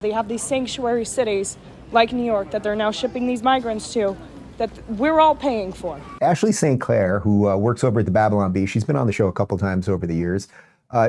They have these sanctuary cities like New York that they're now shipping these migrants to that we're all paying for. Ashley St. Clair, who works over at the Babylon Bee, she's been on the show a couple times over the years.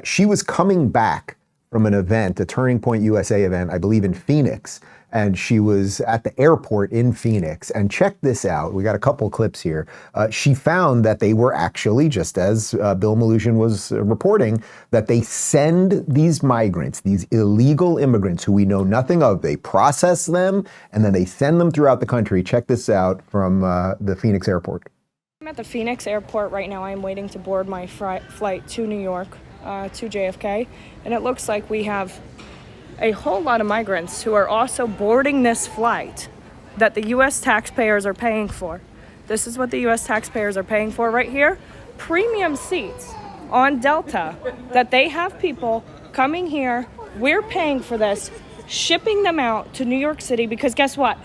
She was coming back from an event, a Turning Point USA event, I believe in Phoenix, and she was at the airport in Phoenix. And check this out, we got a couple clips here. She found that they were actually, just as Bill Malutian was reporting, that they send these migrants, these illegal immigrants who we know nothing of, they process them, and then they send them throughout the country. Check this out from the Phoenix airport. I'm at the Phoenix airport right now. I'm waiting to board my flight to New York, to JFK, and it looks like we have a whole lot of migrants who are also boarding this flight that the U.S. taxpayers are paying for. This is what the U.S. taxpayers are paying for right here. Premium seats on Delta, that they have people coming here. We're paying for this, shipping them out to New York City, because guess what?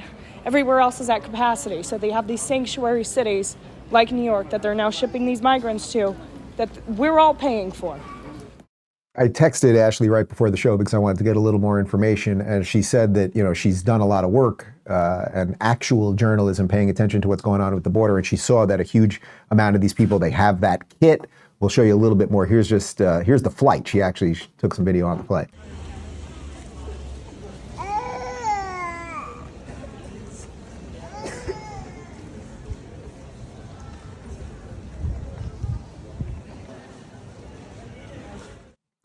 Everywhere else is at capacity. So they have these sanctuary cities like New York that they're now shipping these migrants to that we're all paying for. I texted Ashley right before the show because I wanted to get a little more information, and she said that, you know, she's done a lot of work and actual journalism, paying attention to what's going on with the border, and she saw that a huge amount of these people, they have that kit. We'll show you a little bit more. Here's just here's the flight. She actually took some video on the flight.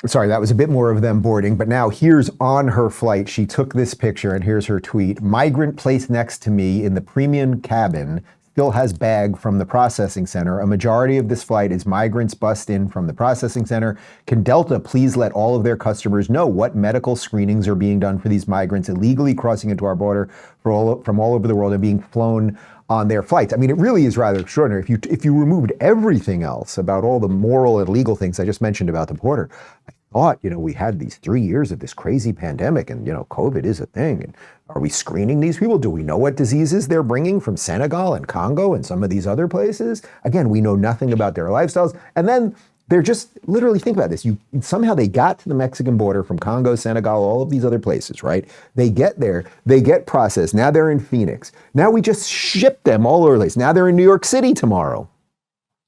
Sorry, that was a bit more of them boarding, but now here's on her flight. She took this picture, and here's her tweet. Migrant placed next to me in the premium cabin still has bag from the processing center. A majority of this flight is migrants bussed in from the processing center. Can Delta please let all of their customers know what medical screenings are being done for these migrants illegally crossing into our border from all over the world and being flown on their flights? I mean, it really is rather extraordinary. If you removed everything else about all the moral and legal things I just mentioned about the border, I thought, you know, we had these 3 years of this crazy pandemic, and, you know, COVID is a thing. And are we screening these people? Do we know what diseases they're bringing from Senegal and Congo and some of these other places? Again, we know nothing about their lifestyles. And then they're just, literally, think about this. Somehow they got to the Mexican border from Congo, Senegal, all of these other places, right? They get there, they get processed. Now they're in Phoenix. Now we just ship them all over the place. Now they're in New York City tomorrow.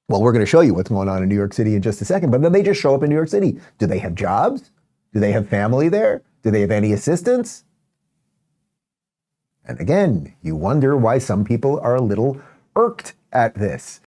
Well, we're going to show you what's going on in New York City in just a second, but then they just show up in New York City. Do they have jobs? Do they have family there? Do they have any assistance? And again, you wonder why some people are a little irked at this.